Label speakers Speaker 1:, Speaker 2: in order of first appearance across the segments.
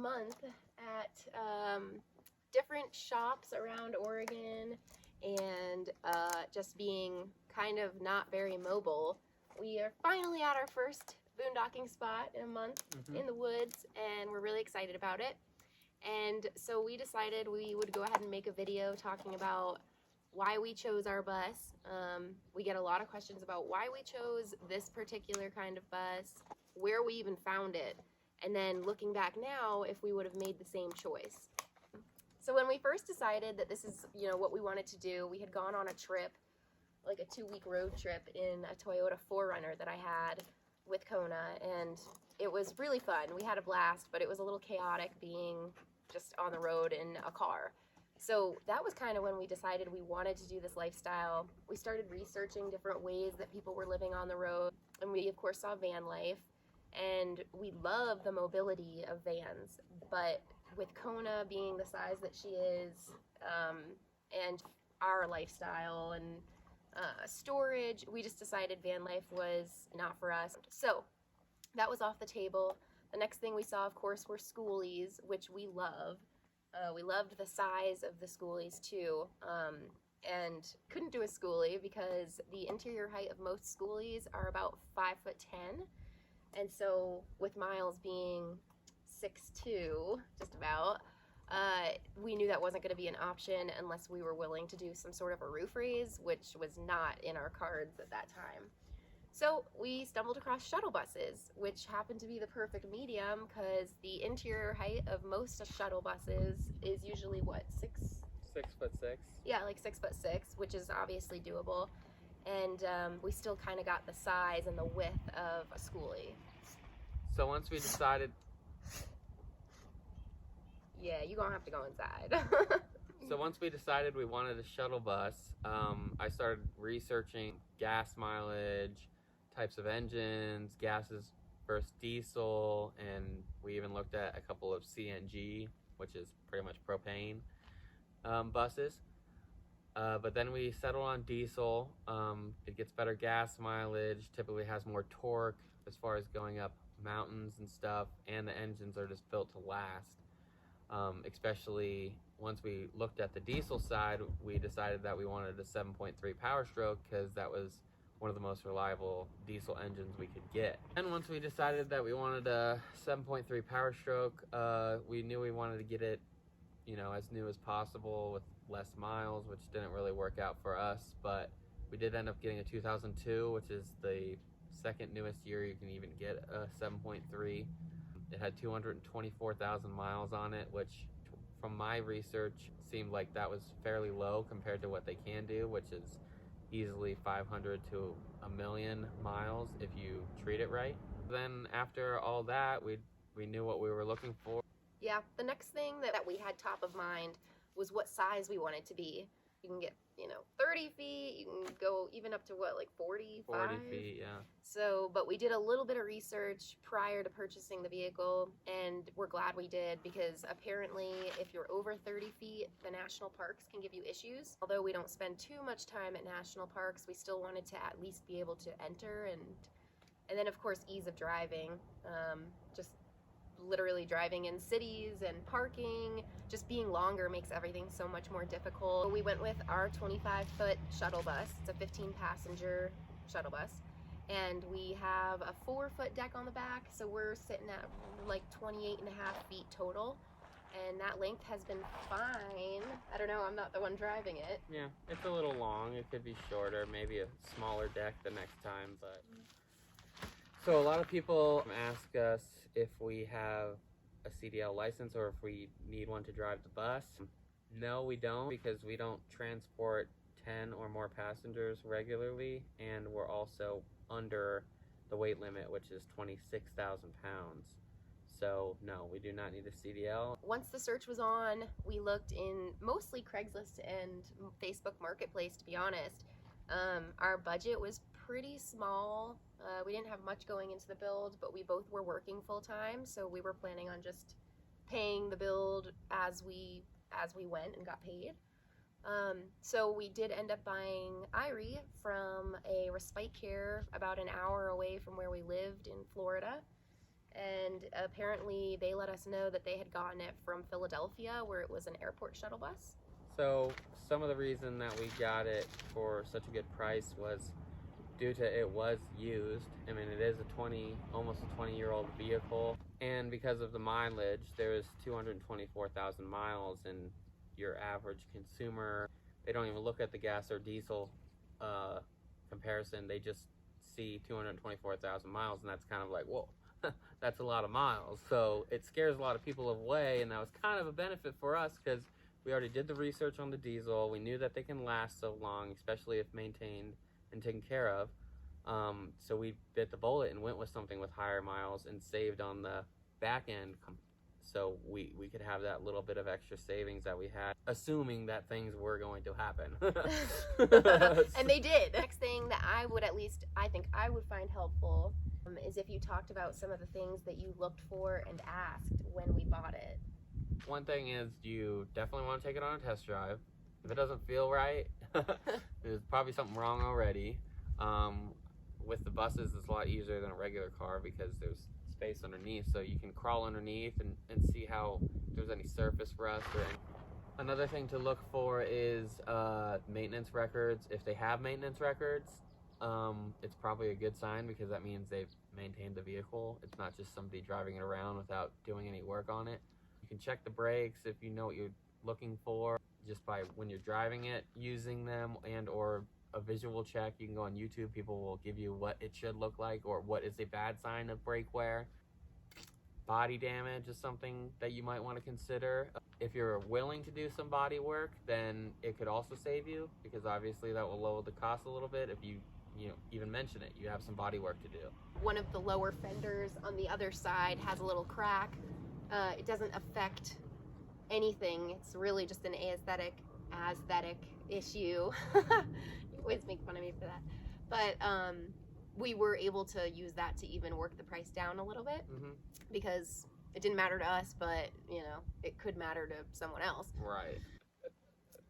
Speaker 1: month at different shops around Oregon, and just being kind of not very mobile, we are finally at our first boondocking spot in a month in the woods, and we're really excited about it. And so we decided we would go ahead and make a video talking about why we chose our bus. We get a lot of questions about why we chose this particular kind of bus, where we even found it, and then looking back now, if we would have made the same choice. So when we first decided that this is, what we wanted to do, we had gone on a trip, like a 2-week road trip in a Toyota 4Runner that I had with Kona, and it was really fun. We had a blast, but it was a little chaotic being just on the road in a car. So that was kind of when we decided we wanted to do this lifestyle. We started researching different ways that people were living on the road, and we of course saw van life, and we love the mobility of vans, but with Kona being the size that she is, and our lifestyle and storage, we just decided van life was not for us. So that was off the table. The next thing we saw, of course, were Schoolies, which we love. We loved the size of the Schoolies too, and couldn't do a Schoolie because the interior height of most Schoolies are about 5'10", and so with Miles being 6'2", just about, we knew that wasn't going to be an option unless we were willing to do some sort of a roof raise, which was not in our cards at that time. So we stumbled across shuttle buses, which happened to be the perfect medium because the interior height of most shuttle buses is usually what, 6'6"? Yeah, like 6'6", which is obviously doable. And we still kind of got the size and the width of a Schoolie.
Speaker 2: So once we decided...
Speaker 1: Yeah, you're gonna have to go inside.
Speaker 2: So once we decided we wanted a shuttle bus, I started researching gas mileage, types of engines, gases versus diesel, and we even looked at a couple of CNG, which is pretty much propane, buses. But then we settled on diesel. It gets better gas mileage, typically has more torque as far as going up mountains and stuff, and the engines are just built to last. Especially once we looked at the diesel side, we decided that we wanted a 7.3 power stroke because that was one of the most reliable diesel engines we could get. And once we decided that we wanted a 7.3 power stroke, we knew we wanted to get it, as new as possible with less miles, which didn't really work out for us, but we did end up getting a 2002, which is the second newest year you can even get a 7.3. It had 224,000 miles on it, which from my research seemed like that was fairly low compared to what they can do, which is easily 500 to 1,000,000 miles if you treat it right. Then after all that, we knew what we were looking for.
Speaker 1: Yeah, the next thing that we had top of mind was what size we wanted to be. You can get, 30 feet, you can go even up to what, like 45?
Speaker 2: 40 feet, yeah.
Speaker 1: So, but we did a little bit of research prior to purchasing the vehicle, and we're glad we did because apparently if you're over 30 feet, the national parks can give you issues. Although we don't spend too much time at national parks, we still wanted to at least be able to enter, and then of course ease of driving, just literally driving in cities and parking, just being longer makes everything so much more difficult. We went with our 25-foot shuttle bus. It's a 15-passenger shuttle bus, and we have a 4-foot deck on the back, so we're sitting at like 28.5 feet total, and that length has been fine. I don't know, I'm not the one driving it.
Speaker 2: Yeah, it's a little long. It could be shorter, maybe a smaller deck the next time, but... So a lot of people ask us if we have a CDL license or if we need one to drive the bus. No, we don't, because we don't transport 10 or more passengers regularly, and we're also under the weight limit, which is 26,000 pounds. So no, we do not need a CDL.
Speaker 1: Once the search was on, we looked in mostly Craigslist and Facebook Marketplace, to be honest. Our budget was pretty small. We didn't have much going into the build, but we both were working full-time, so we were planning on just paying the build as we went and got paid. So we did end up buying Irie from a respite care about an hour away from where we lived in Florida, and apparently they let us know that they had gotten it from Philadelphia, where it was an airport shuttle bus.
Speaker 2: So some of the reason that we got it for such a good price was due to it was used. I mean, it is almost a 20-year-old vehicle, and because of the mileage, there is 224,000 miles, and your average consumer, they don't even look at the gas or diesel comparison. They just see 224,000 miles, and that's kind of like, whoa, that's a lot of miles. So it scares a lot of people away, and that was kind of a benefit for us because we already did the research on the diesel. We knew that they can last so long, especially if maintained and taken care of. So we bit the bullet and went with something with higher miles and saved on the back end, so we could have that little bit of extra savings that we had, assuming that things were going to happen.
Speaker 1: And they did. The next thing that I think I would find helpful is if you talked about some of the things that you looked for and asked when we bought it.
Speaker 2: One thing is, you definitely want to take it on a test drive. If it doesn't feel right, there's probably something wrong already. With the buses, it's a lot easier than a regular car because there's space underneath, so you can crawl underneath and see how there's any surface rust or anything. Another thing to look for is maintenance records. If they have maintenance records, it's probably a good sign because that means they've maintained the vehicle. It's not just somebody driving it around without doing any work on it. You can check the brakes if you know what you're looking for just by when you're driving it, using them, and or a visual check. You can go on YouTube. People will give you what it should look like or what is a bad sign of brake wear. Body damage is something that you might want to consider. If you're willing to do some body work, then it could also save you because obviously that will lower the cost a little bit. If you even mention it, you have some body work to do.
Speaker 1: One of the lower fenders on the other side has a little crack. It doesn't affect anything. It's really just an aesthetic issue. You always make fun of me for that. But we were able to use that to even work the price down a little bit because it didn't matter to us, but it could matter to someone else.
Speaker 2: Right.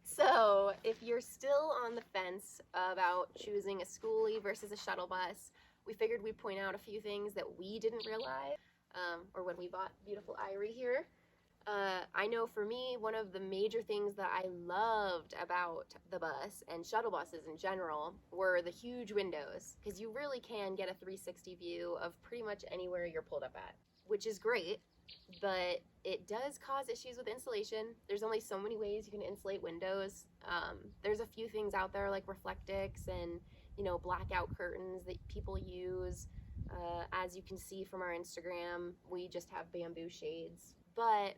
Speaker 1: So if you're still on the fence about choosing a Schoolie versus a shuttle bus, we figured we'd point out a few things that we didn't realize, or when we bought beautiful Irie here. I know for me, one of the major things that I loved about the bus and shuttle buses in general were the huge windows, because you really can get a 360 view of pretty much anywhere you're pulled up at, which is great, but it does cause issues with insulation. There's only so many ways you can insulate windows. There's a few things out there like Reflectix and blackout curtains that people use. As you can see from our Instagram, we just have bamboo shades, but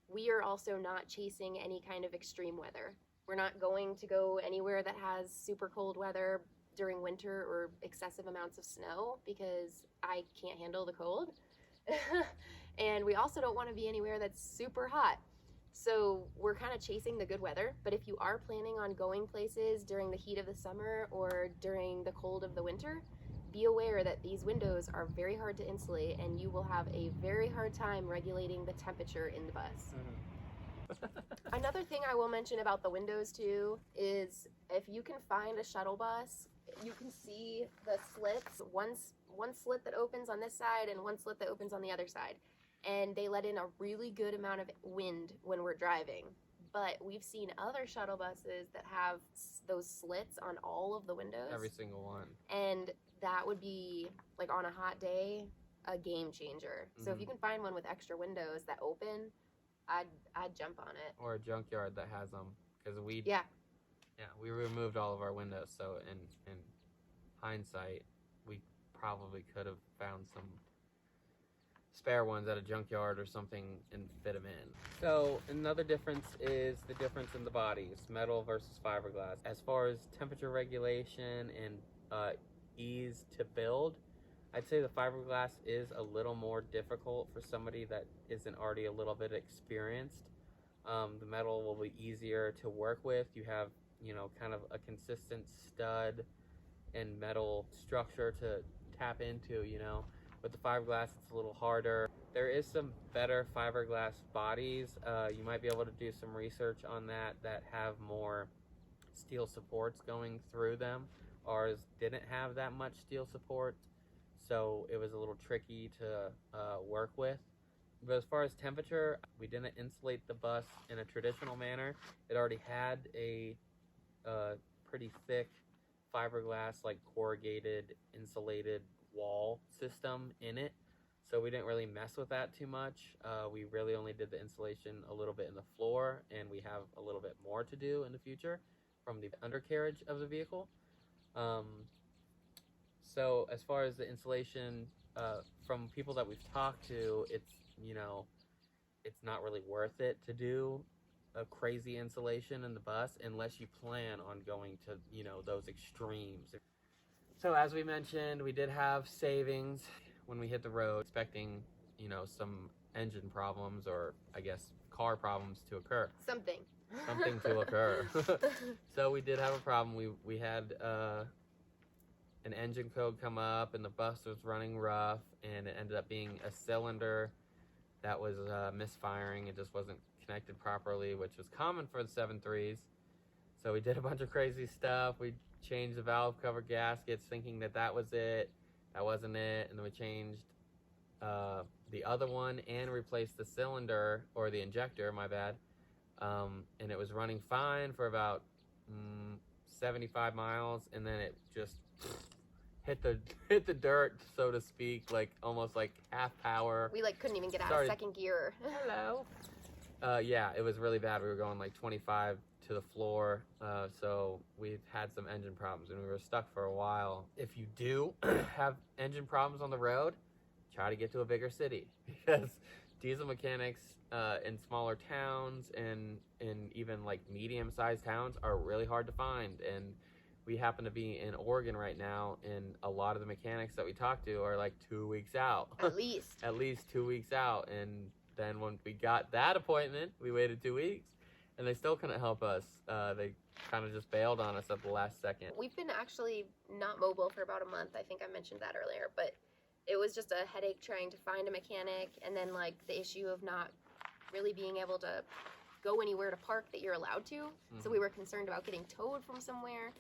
Speaker 1: we are also not chasing any kind of extreme weather. We're not going to go anywhere that has super cold weather during winter or excessive amounts of snow because I can't handle the cold. And we also don't want to be anywhere that's super hot. So we're kind of chasing the good weather, but if you are planning on going places during the heat of the summer or during the cold of the winter, be aware that these windows are very hard to insulate and you will have a very hard time regulating the temperature in the bus. Another thing I will mention about the windows too is if you can find a shuttle bus, you can see the slits, one slit that opens on this side and one slit that opens on the other side. And they let in a really good amount of wind when we're driving. But we've seen other shuttle buses that have those slits on all of the windows.
Speaker 2: Every single one.
Speaker 1: And that would be, like on a hot day, a game changer. So if you can find one with extra windows that open, I'd jump on it.
Speaker 2: Or a junkyard that has them, because we removed all of our windows. So in hindsight, we probably could have found some spare ones at a junkyard or something and fit them in. So another difference is the difference in the bodies, metal versus fiberglass. As far as temperature regulation and ease to build, I'd say the fiberglass is a little more difficult for somebody that isn't already a little bit experienced. The metal will be easier to work with. You have, kind of a consistent stud and metal structure to tap into, With the fiberglass, it's a little harder. There is some better fiberglass bodies. You might be able to do some research on that have more steel supports going through them. Ours didn't have that much steel support, so it was a little tricky to work with. But as far as temperature, we didn't insulate the bus in a traditional manner. It already had a pretty thick fiberglass, like corrugated, insulated wall system in it. So we didn't really mess with that too much. We really only did the insulation a little bit in the floor, and we have a little bit more to do in the future from the undercarriage of the vehicle. So as far as the insulation, from people that we've talked to, it's not really worth it to do a crazy insulation in the bus unless you plan on going to, those extremes. So as we mentioned, we did have savings when we hit the road, expecting, some engine problems, or I guess car problems to occur.
Speaker 1: Something
Speaker 2: To occur. So we did have a problem. We had an engine code come up, and the bus was running rough, and it ended up being a cylinder that was misfiring. It just wasn't connected properly, which was common for the 7.3s. So we did a bunch of crazy stuff. We changed the valve cover gaskets thinking that was it. That wasn't it. And then we changed the other one and replaced the cylinder, or the injector, my bad. And it was running fine for about 75 miles, and then it just hit the dirt, so to speak, like almost like half power.
Speaker 1: We couldn't even get out of second gear.
Speaker 2: Hello. Yeah, it was really bad. We were going like 25 to the floor, so we've had some engine problems, and we were stuck for a while. If you do have engine problems on the road, try to get to a bigger city, because diesel mechanics in smaller towns and in even like medium-sized towns are really hard to find. And we happen to be in Oregon right now, and a lot of the mechanics that we talk to are like 2 weeks out.
Speaker 1: At least.
Speaker 2: At least 2 weeks out. And then when we got that appointment, we waited 2 weeks, and they still couldn't help us. They kind of just bailed on us at the last second.
Speaker 1: We've been actually not mobile for about a month. I think I mentioned that earlier, but it was just a headache trying to find a mechanic, and then like the issue of not really being able to go anywhere to park that you're allowed to. Mm-hmm. So we were concerned about getting towed from somewhere.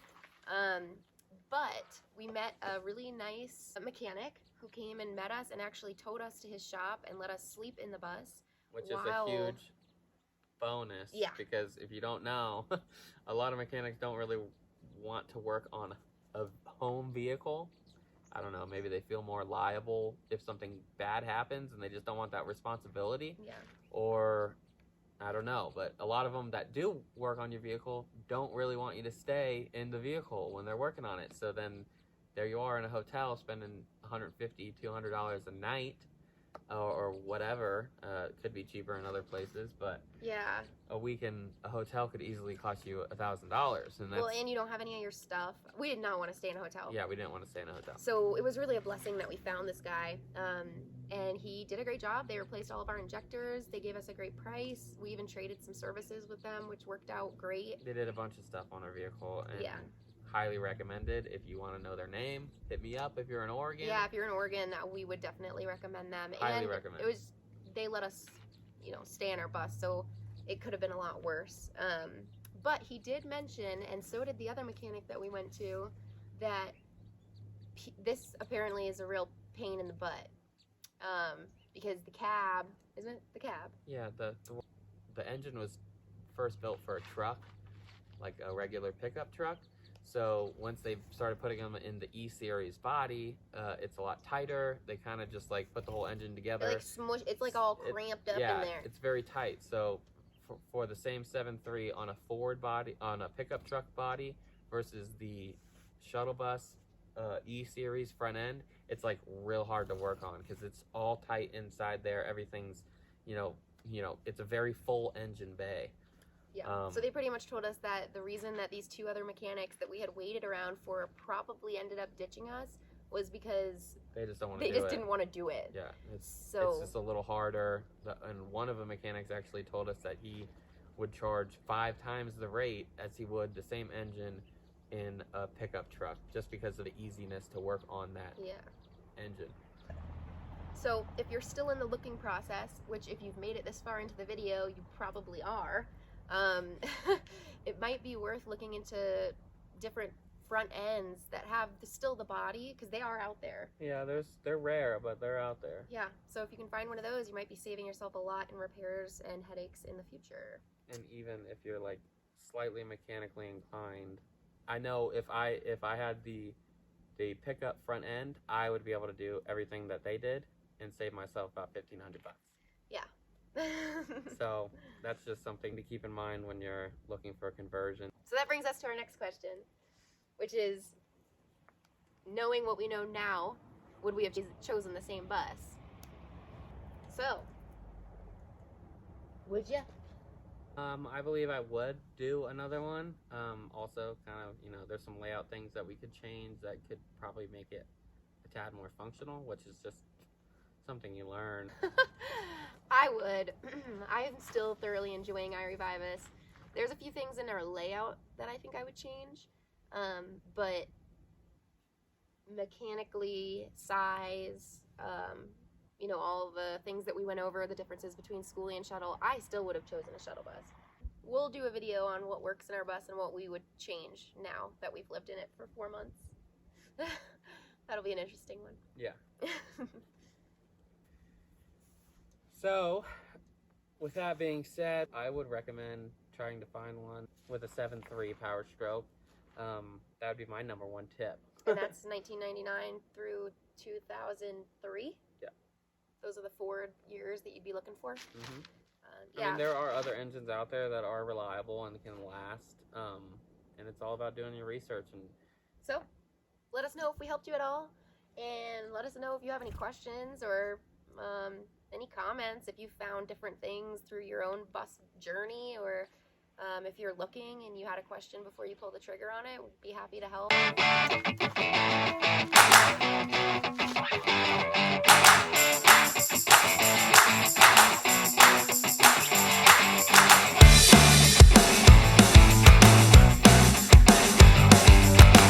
Speaker 1: But we met a really nice mechanic who came and met us and actually towed us to his shop and let us sleep in the bus.
Speaker 2: Which is a huge bonus.
Speaker 1: Yeah.
Speaker 2: Because if you don't know, a lot of mechanics don't really want to work on a home vehicle. I don't know, maybe they feel more liable if something bad happens, and they just don't want that responsibility.
Speaker 1: Yeah.
Speaker 2: Or I don't know, but a lot of them that do work on your vehicle don't really want you to stay in the vehicle when they're working on it. So then there you are in a hotel spending $150, $200 a night, or whatever. It could be cheaper in other places, but
Speaker 1: yeah,
Speaker 2: a week in a hotel could easily cost you $1,000.
Speaker 1: And you don't have any of your stuff. We did not want to stay in a hotel.
Speaker 2: Yeah, we didn't want to stay in a hotel.
Speaker 1: So it was really a blessing that we found this guy, and he did a great job. They replaced all of our injectors. They gave us a great price. We even traded some services with them, which worked out great.
Speaker 2: They did a bunch of stuff on our vehicle, and
Speaker 1: yeah,
Speaker 2: highly recommended. If you want to know their name, hit me up. If you're in Oregon,
Speaker 1: yeah, if you're in Oregon, we would definitely recommend them.
Speaker 2: Highly recommend.
Speaker 1: They let us, stay in our bus, so it could have been a lot worse. But he did mention, and so did the other mechanic that we went to, that this apparently is a real pain in the butt. Because the cab, isn't it? The cab.
Speaker 2: Yeah, the engine was first built for a truck, like a regular pickup truck. So once they started putting them in the E-Series body, it's a lot tighter. They kind of just like put the whole engine together.
Speaker 1: Like smush. It's like all cramped up in there.
Speaker 2: Yeah, it's very tight. So for the same 7.3 on a Ford body, on a pickup truck body, versus the Shuttle Bus E-Series front end, it's like real hard to work on because it's all tight inside there. Everything's, it's a very full engine bay.
Speaker 1: Yeah, so they pretty much told us that the reason that these two other mechanics that we had waited around for probably ended up ditching us was because
Speaker 2: they just don't want to do it.
Speaker 1: They just didn't want to do it.
Speaker 2: Yeah, it's just a little harder. And one of the mechanics actually told us that he would charge 5 times the rate as he would the same engine in a pickup truck, just because of the easiness to work on that engine.
Speaker 1: So if you're still in the looking process, which if you've made it this far into the video, you probably are, it might be worth looking into different front ends that have still the body, because they are out there.
Speaker 2: Yeah, they're rare, but they're out there.
Speaker 1: Yeah, so if you can find one of those, you might be saving yourself a lot in repairs and headaches in the future.
Speaker 2: And even if you're like slightly mechanically inclined, I know if I had the pickup front end, I would be able to do everything that they did and save myself about $1,500.
Speaker 1: Yeah.
Speaker 2: So that's just something to keep in mind when you're looking for a conversion.
Speaker 1: So that brings us to our next question, which is, knowing what we know now, would we have chosen the same bus? So, would you?
Speaker 2: I believe I would do another one. Also, kind of, you know, there's some layout things that we could change that could probably make it a tad more functional, which is just something you learn.
Speaker 1: I would. I'm still thoroughly enjoying Irie Vybus. There's a few things in our layout that I think I would change, but mechanically, size, you know, all the things that we went over, the differences between Schoolie and Shuttle, I still would have chosen a Shuttle Bus. We'll do a video on what works in our bus and what we would change now that we've lived in it for 4 months. That'll be an interesting one.
Speaker 2: Yeah. So, with that being said, I would recommend trying to find one with a 7.3 power stroke. That would be my number one tip.
Speaker 1: And that's 1999 through 2003?
Speaker 2: Yeah.
Speaker 1: Those are the 4 years that you'd be looking for?
Speaker 2: Mm-hmm.
Speaker 1: Yeah.
Speaker 2: I mean, there are other engines out there that are reliable and can last, and it's all about doing your research. And
Speaker 1: so, let us know if we helped you at all, and let us know if you have any questions or any comments, if you found different things through your own bus journey, or if you're looking and you had a question before you pull the trigger on it, we'd be happy to help.